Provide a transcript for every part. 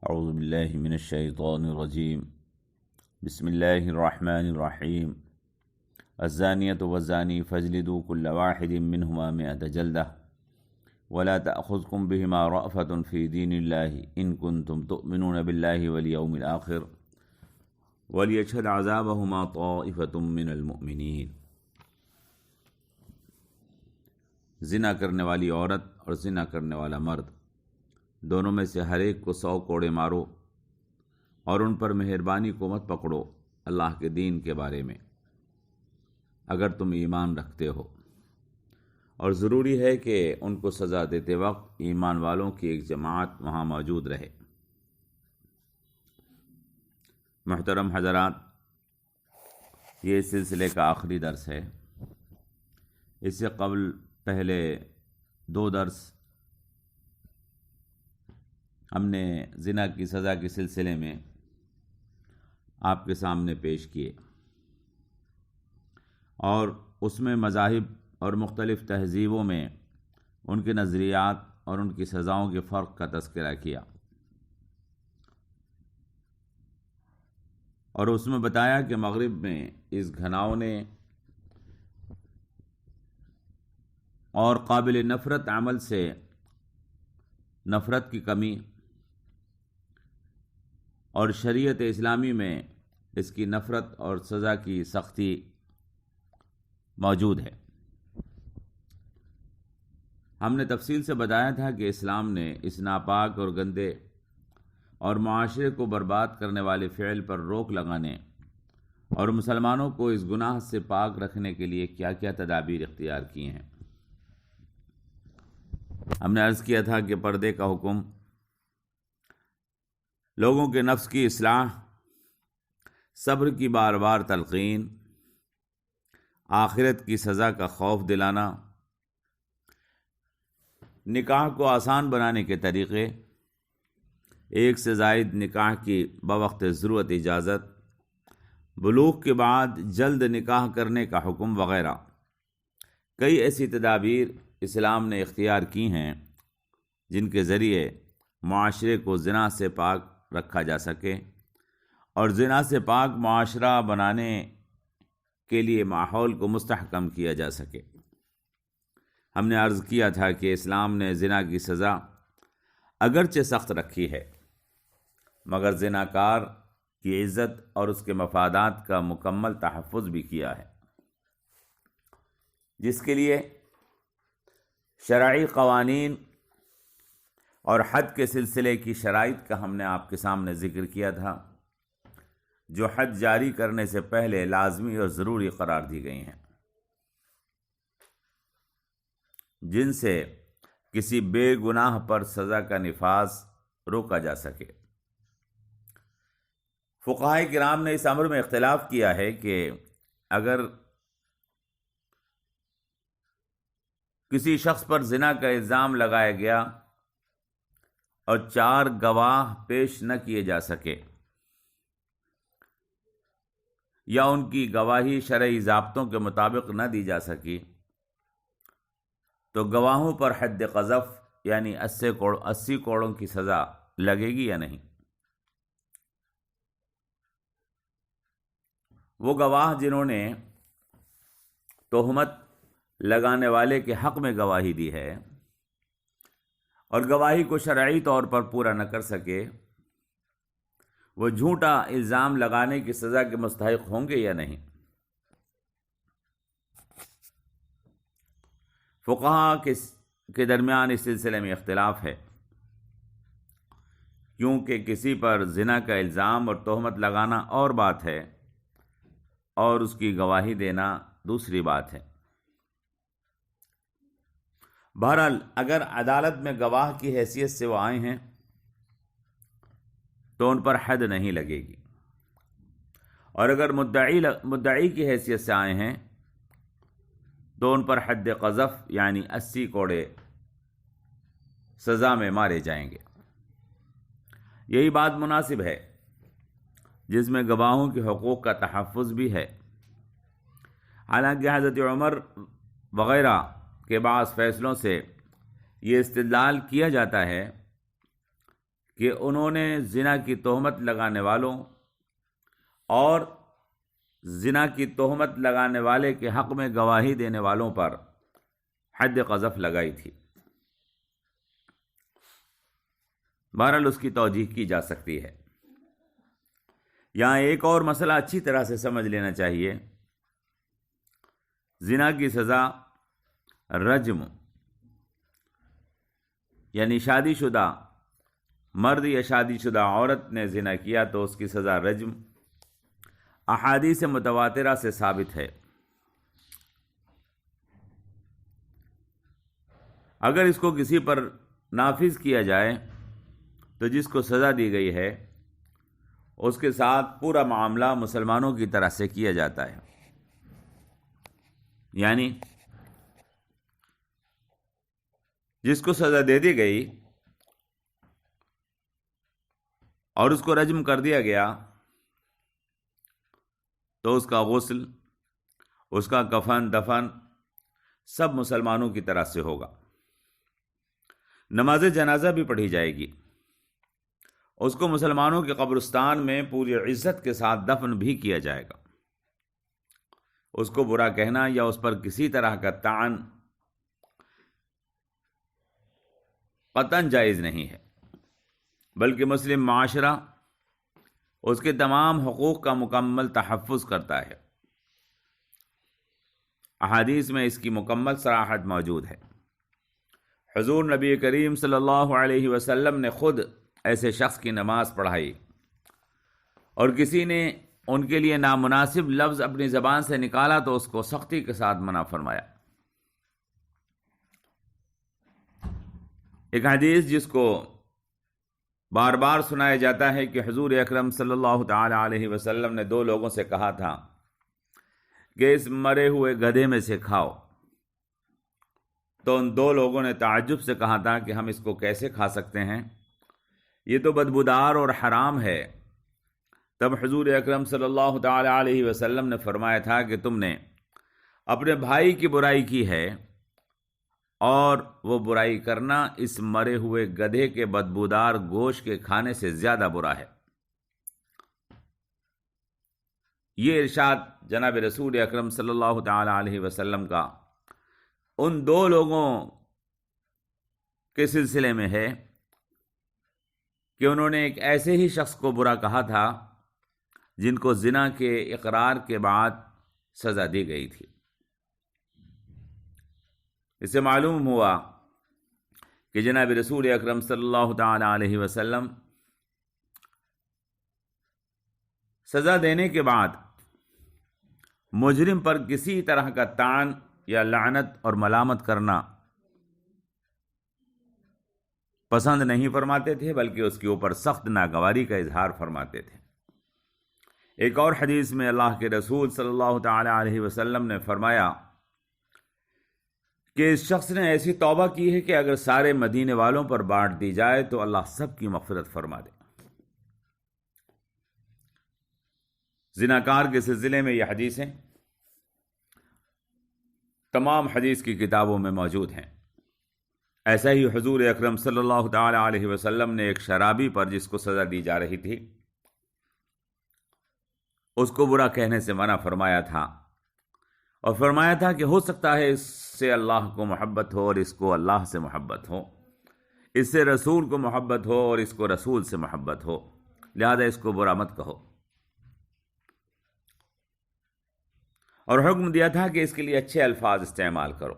اعوذ باللہ من الشیطان الرجیم بسم اللہ الرحمن الرحیم الزانیۃ والزانی فاجلدوا کل واحد منہما مئة جلدہ ولا تأخذکم بہما رأفۃ فی دین اللہ ان کنتم تؤمنون باللہ والیوم الآخر ولیشہد عذابہما طائفۃ من المؤمنین۔ زنا کرنے والی عورت اور زنا کرنے والا مرد دونوں میں سے ہر ایک کو 100 کوڑے مارو اور ان پر مہربانی کو مت پکڑو اللہ کے دین کے بارے میں اگر تم ایمان رکھتے ہو، اور ضروری ہے کہ ان کو سزا دیتے وقت ایمان والوں کی ایک جماعت وہاں موجود رہے۔ محترم حضرات، یہ اس سلسلے کا آخری درس ہے۔ اس سے قبل پہلے 2 درس ہم نے زنا کی سزا کے سلسلے میں آپ کے سامنے پیش کیے، اور اس میں مذاہب اور مختلف تہذیبوں میں ان کے نظریات اور ان کی سزاؤں کے فرق کا تذکرہ کیا، اور اس میں بتایا کہ مغرب میں اس گھناؤنے اور قابل نفرت عمل سے نفرت کی کمی، اور شریعت اسلامی میں اس کی نفرت اور سزا کی سختی موجود ہے۔ ہم نے تفصیل سے بتایا تھا کہ اسلام نے اس ناپاک اور گندے اور معاشرے کو برباد کرنے والے فعل پر روک لگانے اور مسلمانوں کو اس گناہ سے پاک رکھنے کے لیے کیا کیا تدابیر اختیار کی ہیں۔ ہم نے عرض کیا تھا کہ پردے کا حکم، لوگوں کے نفس کی اصلاح، صبر کی بار بار تلقین، آخرت کی سزا کا خوف دلانا، نکاح کو آسان بنانے کے طریقے، ایک سے زائد نکاح کی بوقت ضرورت اجازت، بلوغ کے بعد جلد نکاح کرنے کا حکم وغیرہ کئی ایسی تدابیر اسلام نے اختیار کی ہیں جن کے ذریعے معاشرے کو زنا سے پاک رکھا جا سکے اور زنا سے پاک معاشرہ بنانے کے لیے ماحول کو مستحکم کیا جا سکے۔ ہم نے عرض کیا تھا کہ اسلام نے زنا کی سزا اگرچہ سخت رکھی ہے، مگر زناکار کی عزت اور اس کے مفادات کا مکمل تحفظ بھی کیا ہے، جس کے لیے شرعی قوانین اور حد کے سلسلے کی شرائط کا ہم نے آپ کے سامنے ذکر کیا تھا، جو حد جاری کرنے سے پہلے لازمی اور ضروری قرار دی گئی ہیں، جن سے کسی بے گناہ پر سزا کا نفاذ روکا جا سکے۔ فقہائے کرام نے اس امر میں اختلاف کیا ہے کہ اگر کسی شخص پر زنا کا الزام لگایا گیا اور 4 گواہ پیش نہ کیے جا سکے، یا ان کی گواہی شرعی ضابطوں کے مطابق نہ دی جا سکی، تو گواہوں پر حد قذف یعنی 80 کوڑوں کی سزا لگے گی یا نہیں۔ وہ گواہ جنہوں نے تہمت لگانے والے کے حق میں گواہی دی ہے اور گواہی کو شرعی طور پر پورا نہ کر سکے، وہ جھوٹا الزام لگانے کی سزا کے مستحق ہوں گے یا نہیں۔ فقہا کے درمیان اس سلسلے میں اختلاف ہے، کیونکہ کسی پر زنا کا الزام اور تہمت لگانا اور بات ہے اور اس کی گواہی دینا دوسری بات ہے۔ بہرحال اگر عدالت میں گواہ کی حیثیت سے وہ آئے ہیں تو ان پر حد نہیں لگے گی، اور اگر مدعی کی حیثیت سے آئے ہیں تو ان پر حد قذف یعنی 80 کوڑے سزا میں مارے جائیں گے۔ یہی بات مناسب ہے جس میں گواہوں کے حقوق کا تحفظ بھی ہے۔ حالانکہ حضرت عمر وغیرہ کے بعض فیصلوں سے یہ استدلال کیا جاتا ہے کہ انہوں نے زنا کی تہمت لگانے والوں اور زنا کی تہمت لگانے والے کے حق میں گواہی دینے والوں پر حد قذف لگائی تھی۔ بہرحال اس کی توجیہ کی جا سکتی ہے۔ یہاں ایک اور مسئلہ اچھی طرح سے سمجھ لینا چاہیے۔ زنا کی سزا رجم، یعنی شادی شدہ مرد یا شادی شدہ عورت نے زنا کیا تو اس کی سزا رجم احادیث متواترہ سے ثابت ہے۔ اگر اس کو کسی پر نافذ کیا جائے تو جس کو سزا دی گئی ہے اس کے ساتھ پورا معاملہ مسلمانوں کی طرح سے کیا جاتا ہے، یعنی جس کو سزا دے دی گئی اور اس کو رجم کر دیا گیا تو اس کا غسل، اس کا کفن دفن سب مسلمانوں کی طرح سے ہوگا۔ نماز جنازہ بھی پڑھی جائے گی، اس کو مسلمانوں کے قبرستان میں پوری عزت کے ساتھ دفن بھی کیا جائے گا۔ اس کو برا کہنا یا اس پر کسی طرح کا طعن قطعاً جائز نہیں ہے، بلکہ مسلم معاشرہ اس کے تمام حقوق کا مکمل تحفظ کرتا ہے۔ احادیث میں اس کی مکمل صراحت موجود ہے۔ حضور نبی کریم صلی اللہ علیہ وسلم نے خود ایسے شخص کی نماز پڑھائی اور کسی نے ان کے لیے نامناسب لفظ اپنی زبان سے نکالا تو اس کو سختی کے ساتھ منع فرمایا۔ ایک حدیث جس کو بار بار سنایا جاتا ہے کہ حضور اکرم صلی اللہ تعالی علیہ وسلم نے دو لوگوں سے کہا تھا کہ اس مرے ہوئے گدھے میں سے کھاؤ، تو ان دو لوگوں نے تعجب سے کہا تھا کہ ہم اس کو کیسے کھا سکتے ہیں، یہ تو بدبودار اور حرام ہے۔ تب حضور اکرم صلی اللہ تعالی علیہ وسلم نے فرمایا تھا کہ تم نے اپنے بھائی کی برائی کی ہے اور وہ برائی کرنا اس مرے ہوئے گدھے کے بدبودار گوشت کے کھانے سے زیادہ برا ہے۔ یہ ارشاد جناب رسول اکرم صلی اللہ تعالی علیہ وسلم کا ان دو لوگوں کے سلسلے میں ہے کہ انہوں نے ایک ایسے ہی شخص کو برا کہا تھا جن کو زنا کے اقرار کے بعد سزا دی گئی تھی۔ اس سے معلوم ہوا کہ جناب رسول اکرم صلی اللہ تعالی علیہ وسلم سزا دینے کے بعد مجرم پر کسی طرح کا طعن یا لعنت اور ملامت کرنا پسند نہیں فرماتے تھے، بلکہ اس کے اوپر سخت ناگواری کا اظہار فرماتے تھے۔ ایک اور حدیث میں اللہ کے رسول صلی اللہ تعالی علیہ وسلم نے فرمایا کہ اس شخص نے ایسی توبہ کی ہے کہ اگر سارے مدینے والوں پر بانٹ دی جائے تو اللہ سب کی مغفرت فرما دے۔ زناکار کے سلسلے میں یہ حدیثیں تمام حدیث کی کتابوں میں موجود ہیں۔ ایسا ہی حضور اکرم صلی اللہ تعالی علیہ وسلم نے ایک شرابی پر جس کو سزا دی جا رہی تھی اس کو برا کہنے سے منع فرمایا تھا، اور فرمایا تھا کہ ہو سکتا ہے اس سے اللہ کو محبت ہو اور اس کو اللہ سے محبت ہو، اس سے رسول کو محبت ہو اور اس کو رسول سے محبت ہو، لہذا اس کو برا مت کہو۔ اور حکم دیا تھا کہ اس کے لیے اچھے الفاظ استعمال کرو۔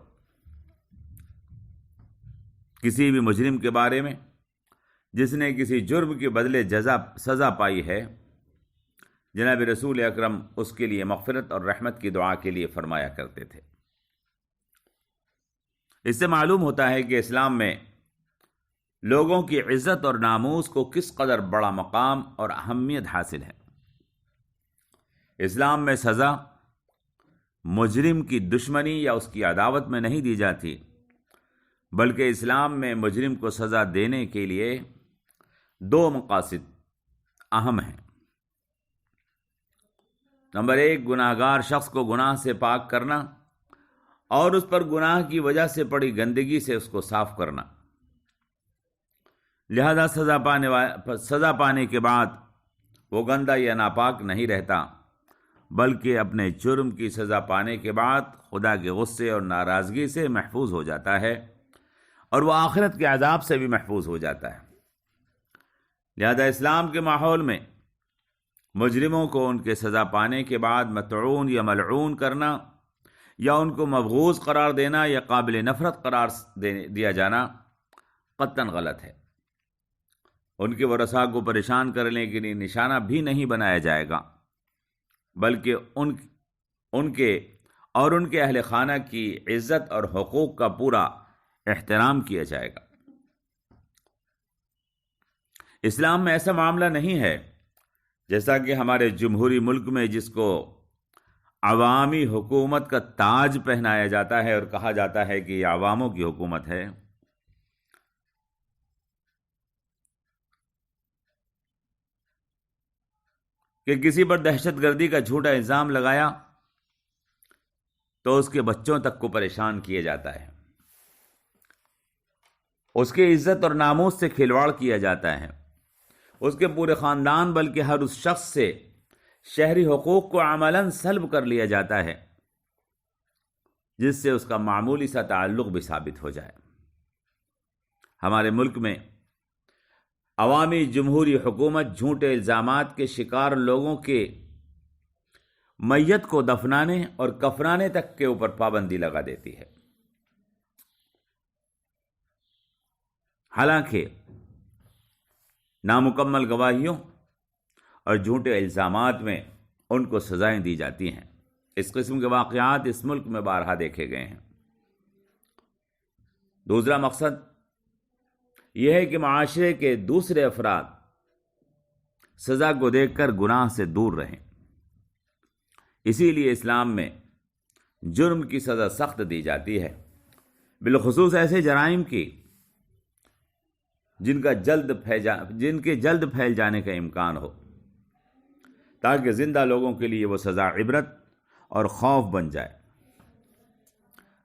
کسی بھی مجرم کے بارے میں جس نے کسی جرم کے بدلے سزا پائی ہے، جناب رسول اکرم اس کے لیے مغفرت اور رحمت کی دعا کے لیے فرمایا کرتے تھے۔ اس سے معلوم ہوتا ہے کہ اسلام میں لوگوں کی عزت اور ناموس کو کس قدر بڑا مقام اور اہمیت حاصل ہے۔ اسلام میں سزا مجرم کی دشمنی یا اس کی عداوت میں نہیں دی جاتی، بلکہ اسلام میں مجرم کو سزا دینے کے لیے دو مقاصد اہم ہیں۔ نمبر ایک، گناہگار شخص کو گناہ سے پاک کرنا اور اس پر گناہ کی وجہ سے پڑی گندگی سے اس کو صاف کرنا۔ لہذا سزا پانے کے بعد وہ گندا یا ناپاک نہیں رہتا، بلکہ اپنے جرم کی سزا پانے کے بعد خدا کے غصے اور ناراضگی سے محفوظ ہو جاتا ہے، اور وہ آخرت کے عذاب سے بھی محفوظ ہو جاتا ہے۔ لہذا اسلام کے ماحول میں مجرموں کو ان کے سزا پانے کے بعد مطعون یا ملعون کرنا، یا ان کو مبغوض قرار دینا یا قابل نفرت قرار دیا جانا قطعاً غلط ہے۔ ان کے ورثاء کو پریشان کرنے کے لیے نشانہ بھی نہیں بنایا جائے گا، بلکہ ان کے اور ان کے اہل خانہ کی عزت اور حقوق کا پورا احترام کیا جائے گا۔ اسلام میں ایسا معاملہ نہیں ہے جیسا کہ ہمارے جمہوری ملک میں، جس کو عوامی حکومت کا تاج پہنایا جاتا ہے اور کہا جاتا ہے کہ یہ عواموں کی حکومت ہے۔ کہ کسی پر دہشت گردی کا جھوٹا الزام لگایا تو اس کے بچوں تک کو پریشان کیا جاتا ہے، اس کے عزت اور ناموس سے کھلواڑ کیا جاتا ہے، اس کے پورے خاندان بلکہ ہر اس شخص سے شہری حقوق کو عملاً سلب کر لیا جاتا ہے جس سے اس کا معمولی سا تعلق بھی ثابت ہو جائے۔ ہمارے ملک میں عوامی جمہوری حکومت جھوٹے الزامات کے شکار لوگوں کے میت کو دفنانے اور کفنانے تک کے اوپر پابندی لگا دیتی ہے، حالانکہ نامکمل گواہیوں اور جھوٹے الزامات میں ان کو سزائیں دی جاتی ہیں۔ اس قسم کے واقعات اس ملک میں بارہا دیکھے گئے ہیں۔ دوسرا مقصد یہ ہے کہ معاشرے کے دوسرے افراد سزا کو دیکھ کر گناہ سے دور رہیں۔ اسی لیے اسلام میں جرم کی سزا سخت دی جاتی ہے، بالخصوص ایسے جرائم کی جن کے جلد پھیل جانے کا امکان ہو، تاکہ زندہ لوگوں کے لیے وہ سزا عبرت اور خوف بن جائے،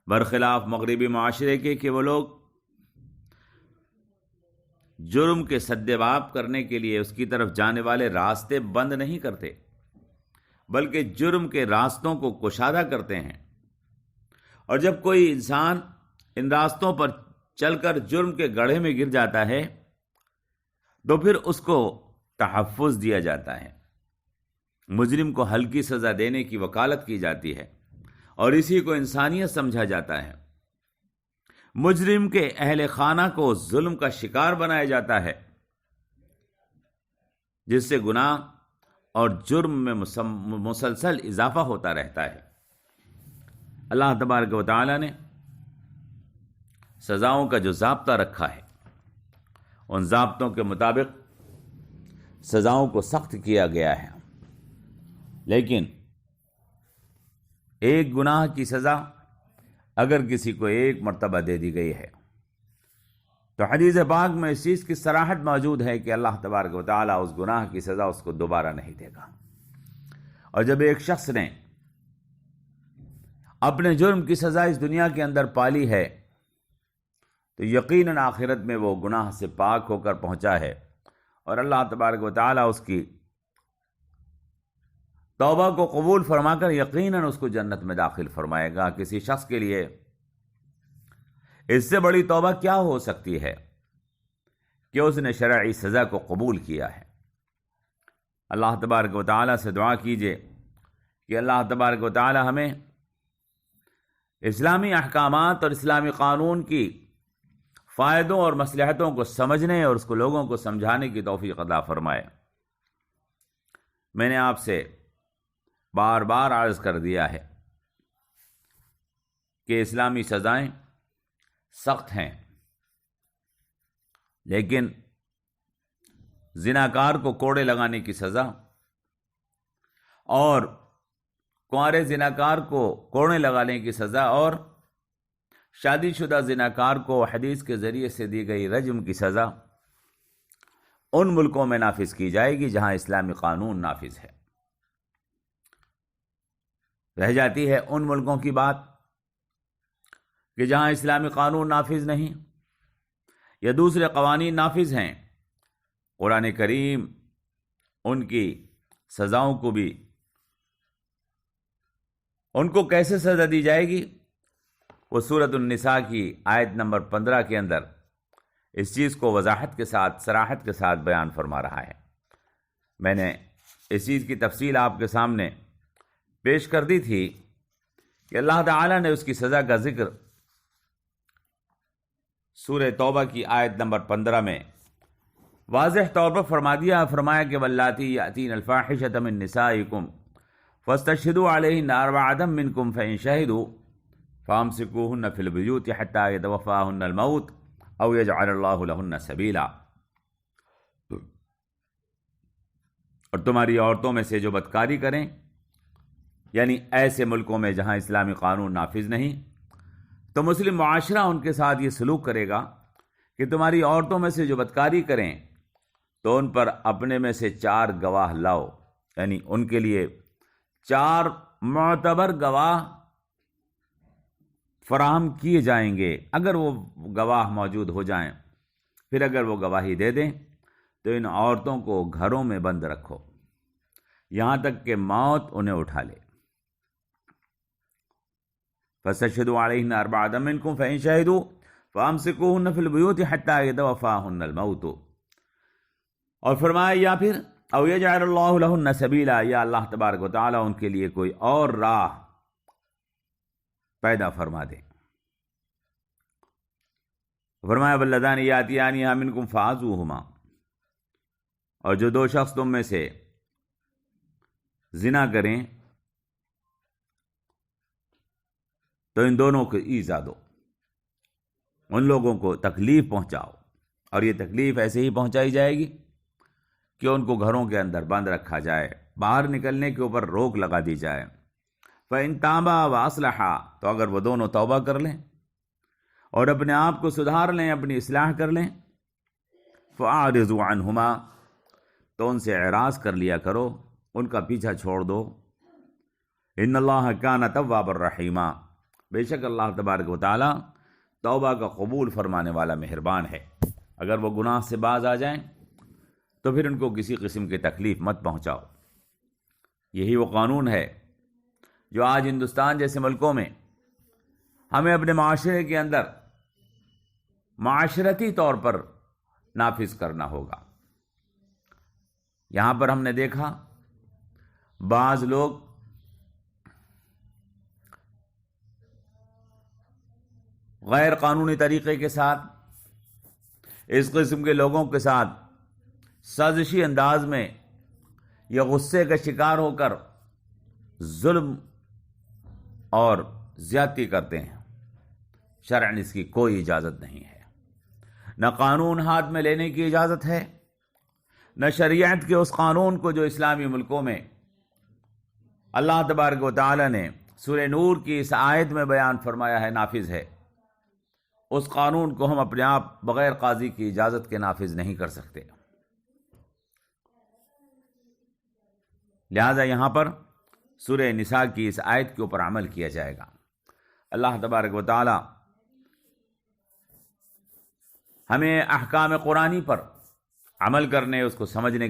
برخلاف مغربی معاشرے کے کہ وہ لوگ جرم کے سدباب کرنے کے لیے اس کی طرف جانے والے راستے بند نہیں کرتے، بلکہ جرم کے راستوں کو کشادہ کرتے ہیں، اور جب کوئی انسان ان راستوں پر چل کر جرم کے گڑھے میں گر جاتا ہے تو پھر اس کو تحفظ دیا جاتا ہے، مجرم کو ہلکی سزا دینے کی وکالت کی جاتی ہے، اور اسی کو انسانیت سمجھا جاتا ہے۔ مجرم کے اہل خانہ کو ظلم کا شکار بنایا جاتا ہے، جس سے گناہ اور جرم میں مسلسل اضافہ ہوتا رہتا ہے۔ اللہ تبارک و تعالی نے سزاؤں کا جو ضابطہ رکھا ہے، ان ضابطوں کے مطابق سزاؤں کو سخت کیا گیا ہے، لیکن ایک گناہ کی سزا اگر کسی کو ایک مرتبہ دے دی گئی ہے تو حدیث پاک میں اس چیز کی صراحت موجود ہے کہ اللہ تبارک و تعالیٰ اس گناہ کی سزا اس کو دوبارہ نہیں دے گا۔ اور جب ایک شخص نے اپنے جرم کی سزا اس دنیا کے اندر پالی ہے تو یقیناً آخرت میں وہ گناہ سے پاک ہو کر پہنچا ہے، اور اللہ تبارک و تعالیٰ اس کی توبہ کو قبول فرما کر یقیناً اس کو جنت میں داخل فرمائے گا۔ کسی شخص کے لیے اس سے بڑی توبہ کیا ہو سکتی ہے کہ اس نے شرعی سزا کو قبول کیا ہے۔ اللہ تبارک و تعالیٰ سے دعا کیجئے کہ اللہ تبارک و تعالیٰ ہمیں اسلامی احکامات اور اسلامی قانون کی فائدوں اور مصلحتوں کو سمجھنے اور اس کو لوگوں کو سمجھانے کی توفیق عطا فرمائے۔ میں نے آپ سے بار بار عرض کر دیا ہے کہ اسلامی سزائیں سخت ہیں، لیکن زناکار کو کوڑے لگانے کی سزا اور کنوارے زناکار کو کوڑے لگانے کی سزا اور شادی شدہ زناکار کو حدیث کے ذریعے سے دی گئی رجم کی سزا ان ملکوں میں نافذ کی جائے گی جہاں اسلامی قانون نافذ ہے۔ رہ جاتی ہے ان ملکوں کی بات کہ جہاں اسلامی قانون نافذ نہیں، یا دوسرے قوانین نافذ ہیں، قرآن کریم ان کی سزاؤں کو بھی، ان کو کیسے سزا دی جائے گی، وہ سورۃ النساء کی آیت نمبر 15 کے اندر اس چیز کو وضاحت کے ساتھ، صراحت کے ساتھ بیان فرما رہا ہے۔ میں نے اس چیز کی تفصیل آپ کے سامنے پیش کر دی تھی کہ اللہ تعالیٰ نے اس کی سزا کا ذکر سورہ توبہ کی آیت نمبر 15 میں واضح طور پر فرما دیا، فرمایا کہ واللاتی یاتین الفاحشۃ من نسائکم فاستشہدوا علیہن اربعۃ منکم فإن شہدوا فامسکوہن فی البیوت حتی یتوفاہن الموت او یجعل اللہ لہن سبیلا۔ اور تمہاری عورتوں میں سے جو بدکاری کریں، یعنی ایسے ملکوں میں جہاں اسلامی قانون نافذ نہیں، تو مسلم معاشرہ ان کے ساتھ یہ سلوک کرے گا کہ تمہاری عورتوں میں سے جو بدکاری کریں تو ان پر اپنے میں سے 4 گواہ لاؤ، یعنی ان کے لیے 4 معتبر گواہ فراہم کیے جائیں گے۔ اگر وہ گواہ موجود ہو جائیں، پھر اگر وہ گواہی دے دیں تو ان عورتوں کو گھروں میں بند رکھو یہاں تک کہ موت انہیں اٹھا لے۔ فاستشہدوا علیہن اربعۃ منکم فإن شہدوا فامسکوہن فی البیوت حتی یتوفاہن الموت، اور فرمایا یا پھر او یجعل اللہ لہن سبیلا، یا اللہ تبارک و تعالیٰ ان کے لیے کوئی اور راہ پیدا فرما دے۔ فرمایا واللذان یاتیانہا منکم فعظوہما، اور جو 2 شخص تم میں سے زنا کریں تو ان دونوں کو ایذا دو، ان لوگوں کو تکلیف پہنچاؤ، اور یہ تکلیف ایسے ہی پہنچائی جائے گی کہ ان کو گھروں کے اندر بند رکھا جائے، باہر نکلنے کے اوپر روک لگا دی جائے۔ فَإِن تَابَا وَأَصْلَحَا، تو اگر وہ دونوں توبہ کر لیں اور اپنے آپ کو سدھار لیں، اپنی اصلاح کر لیں، فَأَعْرِضُوا عَنْهُمَا، تو ان سے اعراض کر لیا کرو، ان کا پیچھا چھوڑ دو۔ إِنَّ اللَّهَ كَانَ تَوَّابًا رَحِيمًا، بے شک اللہ تبارک و تعالیٰ توبہ کا قبول فرمانے والا مہربان ہے۔ اگر وہ گناہ سے باز آ جائیں تو پھر ان کو کسی قسم کی تکلیف مت پہنچاؤ۔ یہی وہ قانون ہے جو آج ہندوستان جیسے ملکوں میں ہمیں اپنے معاشرے کے اندر معاشرتی طور پر نافذ کرنا ہوگا۔ یہاں پر ہم نے دیکھا بعض لوگ غیر قانونی طریقے کے ساتھ، اس قسم کے لوگوں کے ساتھ سازشی انداز میں یا غصے کا شکار ہو کر ظلم اور زیادتی کرتے ہیں۔ شرعاً اس کی کوئی اجازت نہیں ہے، نہ قانون ہاتھ میں لینے کی اجازت ہے، نہ شریعت کے اس قانون کو جو اسلامی ملکوں میں اللہ تبارک و تعالی نے سورہ نور کی اس آیت میں بیان فرمایا ہے نافذ ہے، اس قانون کو ہم اپنے آپ بغیر قاضی کی اجازت کے نافذ نہیں کر سکتے۔ لہذا یہاں پر سورہ نساء کی اس آیت کے اوپر عمل کیا جائے گا۔ اللہ تبارک و تعالی ہمیں احکام قرآنی پر عمل کرنے، اس کو سمجھنے